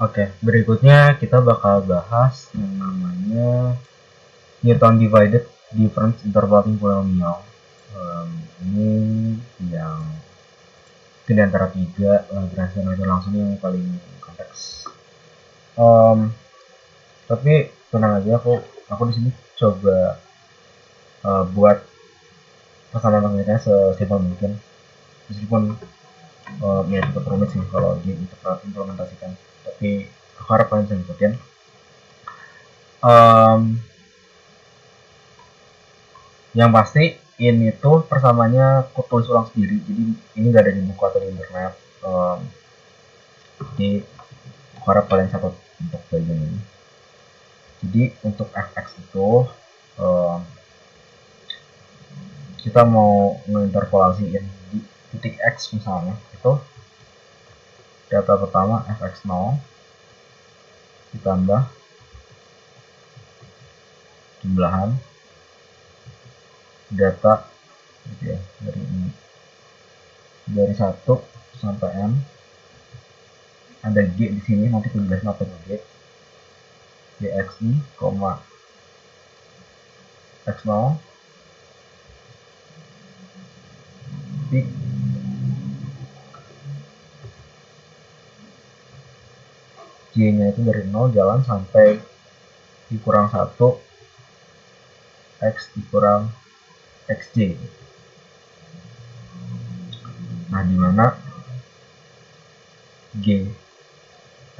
Oke, berikutnya kita bakal bahas yang namanya Newton divided difference interpolating polynomial. Ini yang mungkin di antara tiga Lagrange dan Newton langsung yang paling kompleks. Tapi tenang aja, aku di sini coba buat persamaan pengertiannya sesimpel mungkin, meskipun ya cukup rumit sih kalau diimplementasikan, tapi aku harap kalian bisa ngikutin. Yang pasti ini tuh persamanya aku tulis ulang sendiri, jadi ini nggak ada di buku atau di internet. Jadi aku harap kalian catat untuk bagian ini. Jadi untuk fx itu kita mau menginterpolasiin di titik x misalnya, itu data pertama fx0 ditambah jumlahan data gitu ya, dari 1 sampai n, ada g di sini, nanti penjelasan apa itu g, gxi, x0 titik J nya itu dari 0 jalan sampai dikurang 1 X dikurang XJ. Nah, dimana G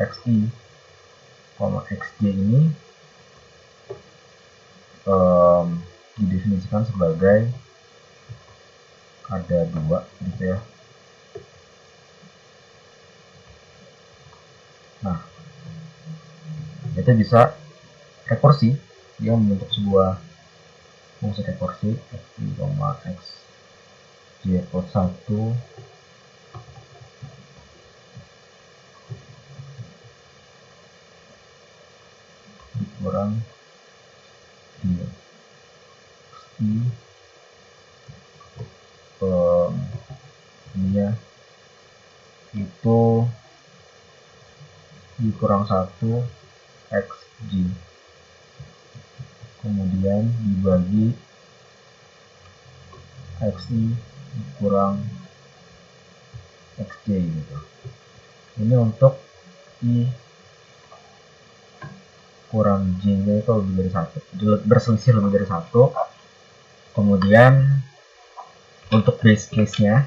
XI, XJ ini didefinisikan sebagai ada 2 gitu ya. Nah, itu bisa rekursi, dia membentuk sebuah fungsi rekursi xi, xj plus 1 dikurang dia xi dia itu dikurang 1 xj, kemudian dibagi xi dikurang xj gitu. Ini untuk i kurang j nya itu lebih dari 1, berselisih lebih dari 1. Kemudian untuk base case nya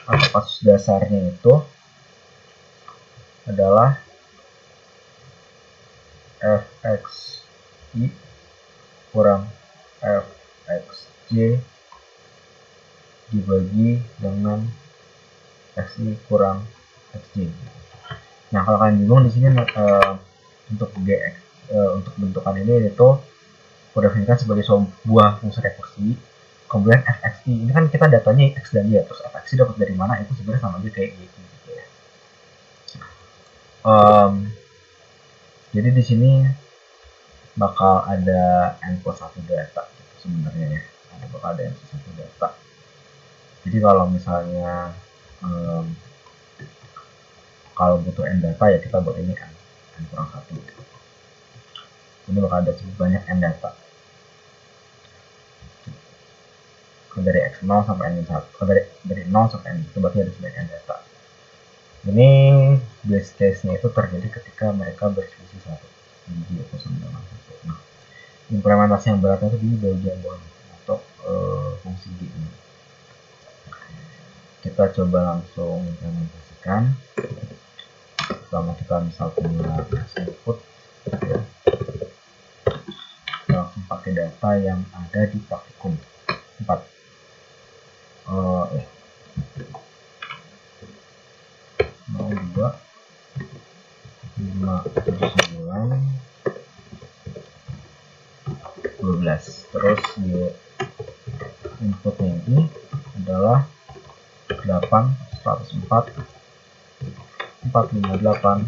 atau kasus dasarnya itu adalah fxi kurang fxj dibagi dengan xi kurang xj. Nah, kalau kalian bingung di sini untuk untuk bentukan ini itu udah definisikan sebagai sebuah fungsi rekursi. Kemudian fxi ini kan kita datanya x dan y, terus fxi dapat dari mana, itu sebenarnya sama aja kayak gitu ya. Jadi di sini bakal ada n plus 1 data gitu sebenarnya ya, bakal ada n plus 1 data. Jadi kalau misalnya kalau butuh n data ya kita buat ini kan n kurang 1 gitu. Ini bakal ada cukup banyak n data dari x0 sampai n1, dari 0 sampai n1, berarti ada sebanyak n data. Ini base case nya itu terjadi ketika mereka berselisih 1, jadi itu sama dengan 1. Nah, implementasi yang beratnya itu di bagian bawah untuk fungsi g ini. Kita coba langsung implementasikan. Pertama kita misal punya input ya, langsung pakai data yang ada di praktikum 4. 02 579 12. Terus di inputnya ini adalah 8 104 458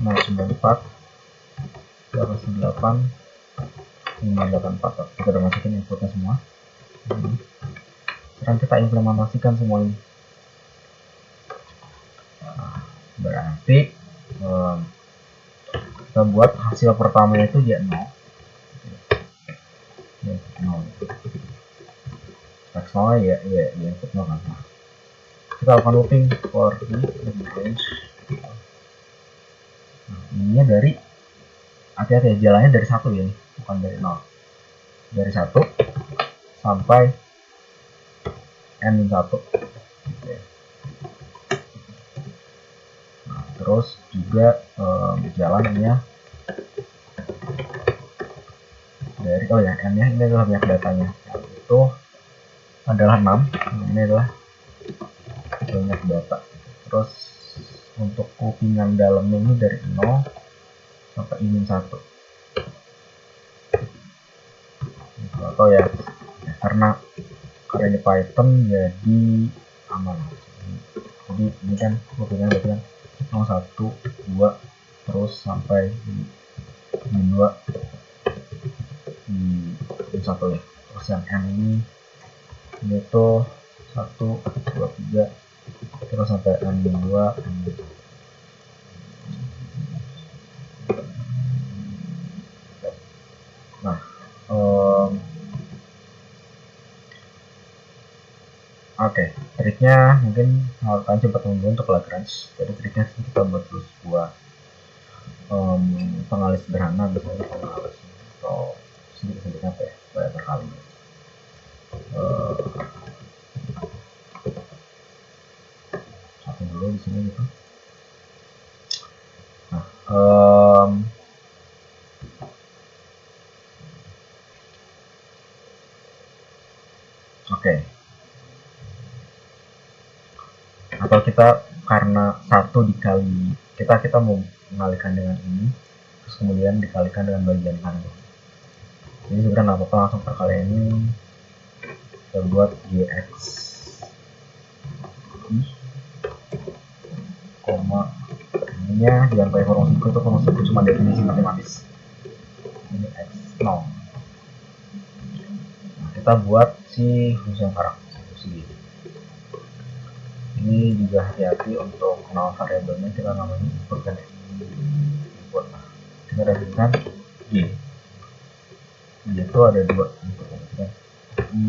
094 208 584. Kita udah masukin inputnya semua. Sekarang kita implementasikan semua ini. Nah, berarti kita buat hasil pertamanya itu ya 0. Ya, 0. X 0 ya input 0 kan. Kita lakukan looping for the range. Nah, ininya dari, hati-hati ya, jalannya dari 1 ya, bukan dari 0. Dari 1 sampai n-1. Nah, terus juga jalannya dari, oh ya, n-nya ini adalah banyak datanya, itu adalah 6. Ini adalah banyak data. Terus untuk loopingan dalamnya ini dari 0 sampai ingin 1. Atau ya, karena ini Python jadi aman. Jadi ini kan loopingan berarti kan 0, 1, 2 terus sampai di 2 di 1 ya. Terus yang n ini tuh 1, 2, 3 terus sampai n-2, nah oke, triknya mungkin kalian coba tunggu untuk Lagrange. Jadi triknya kita buat dulu sebuah pengalis sederhana, misalnya pengalis atau sedikit-sedikit apa ya, supaya terkali. Satu dulu di sini gitu. Nah, oke. Atau kita karena 1 dikali kita mau mengalihkan dengan ini, terus kemudian dikalikan dengan bagian kanan. Jadi sebenarnya nggak apa-apa, langsung perkalian ini kita buat gx koma ininya jangan pakai fungsiku, itu fungsiku cuma definisi matematis. Ini x 0. Nah, kita buat si fungsi yang sekarang, fungsi ini juga hati-hati untuk nama variabelnya, kita namanya input kan ya, input. Nah, kita definisikan g itu ada 2 input kan, i,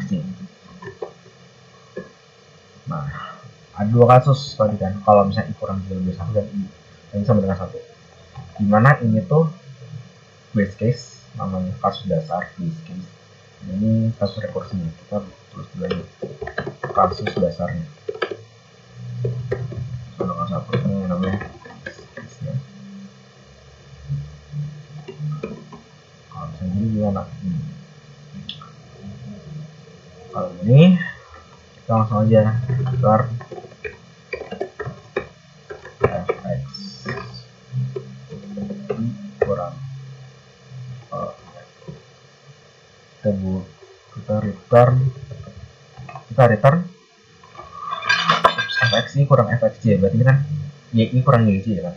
x. Nah, ada 2 kasus tadi kan, kalau misalnya i kurang lebih 1 dan i yang sama dengan 1, dimana ini tuh base case, namanya kasus dasar base case, ini kasus rekursinya. Kita tulis dulu aja kasus dasarnya. Kalau nggak salah ini namanya base case. Kalau misalnya gini gimana? Kalau ini kita langsung aja start fx kurang kita return fx kurang fxj, berarti kan yi kurang yj ya kan,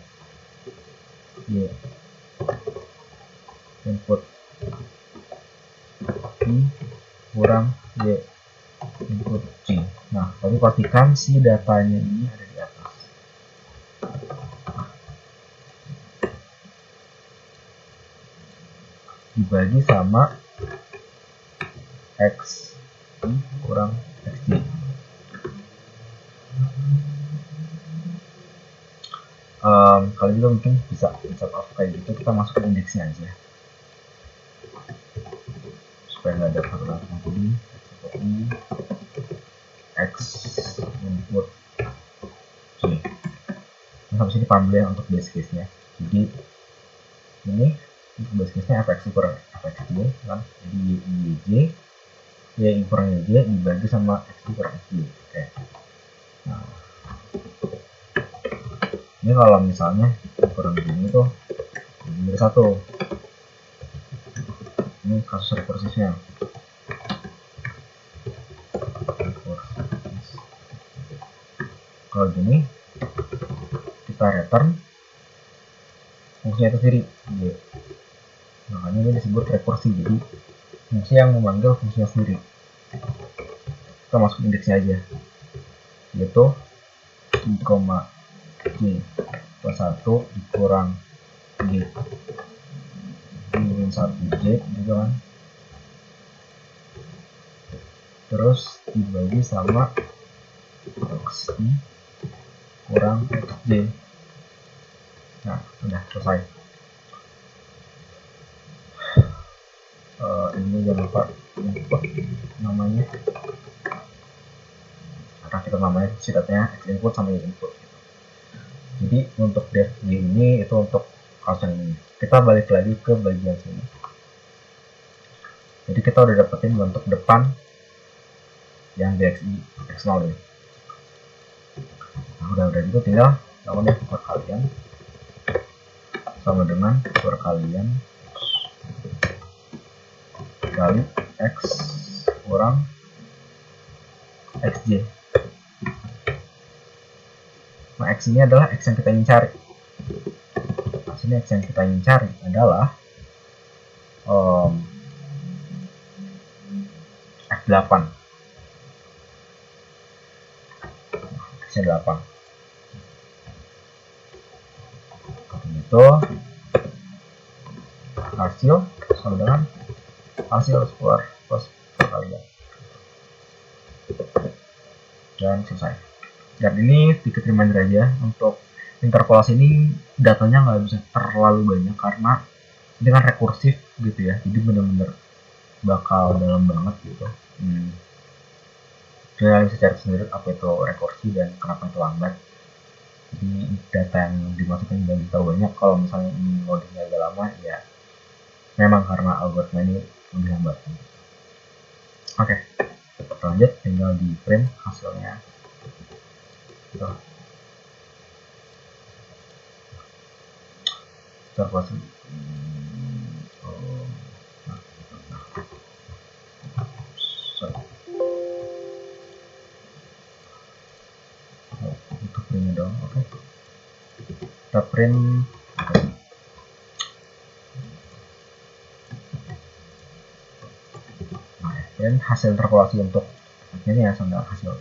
y input i kurang y input j. Nah, tapi pastikan si datanya ini ada di atas. Dibagi sama x i kurang xj. Kalau juga mungkin bisa set off kayak gitu, kita masukin indeksnya aja supaya nggak ada peraturan tadi i x input j. Nah, sampai sini paham ya untuk base case nya. Jadi ini untuk base case nya fx kurang fxj kan, jadi y kurang yj dibagi sama x kurang xj. Oke. Nah, ini kalau misalnya kurang begini tuh jadi 1. Ini kasus rekursifnya. Kalau gini kita return fungsinya itu sendiri. Makanya ini disebut rekursi, jadi fungsi yang memanggil fungsinya sendiri. Kita masuk indeksnya aja, yaitu i, j plus 1 dikurang G min 1 J gitu kan, terus dibagi sama XI kurang XJ. Nah, udah selesai. Ini jangan lupa input namanya, karena kita namanya sidatnya X input sama Y input gitu. Jadi untuk def G ini itu untuk kasus ini. Kita balik lagi ke bagian sini. Jadi kita udah dapetin bentuk depan yang DXI X0 ya. Nah, udah gitu tinggal lakukan deh perkalian sama dengan perkalian kali X kurang XJ. Nah, X ini adalah X yang kita ingin cari. Nah, sini X yang kita ingin cari adalah F8. X-nya 8. Itu hasil sama dengan hasil keluar plus perkalian. Dan selesai. Dan ini sedikit reminder aja, untuk interpolasi ini datanya nggak bisa terlalu banyak karena ini kan rekursif gitu ya, jadi bener-bener bakal dalam banget gitu. Kalian bisa cari sendiri apa itu rekursi dan kenapa itu lambat. Jadi data yang dimasukkan nggak bisa banyak. Kalau misalnya ini loadingnya agak lama ya memang karena algoritma ini lebih lambat. Oke, lanjut, tinggal di print hasilnya. Interpolasi untuk printnya dong. Oke, kita print. Dan hasil interpolasi untuk ini ya sama hasil.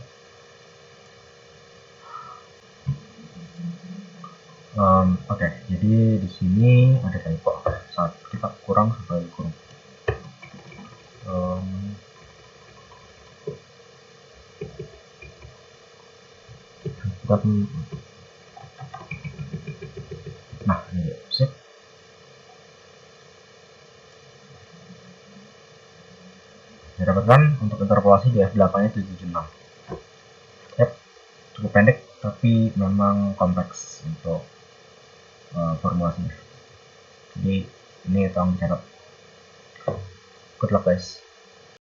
Oke, jadi di sini ada typo saat kita kurang sampai kurang. Nah, ini sip. Dapatkan untuk interpolasi di F8 nya 776. Yep, cukup pendek tapi memang kompleks untuk formulasinya. Jadi ini tolong catat. Good luck guys.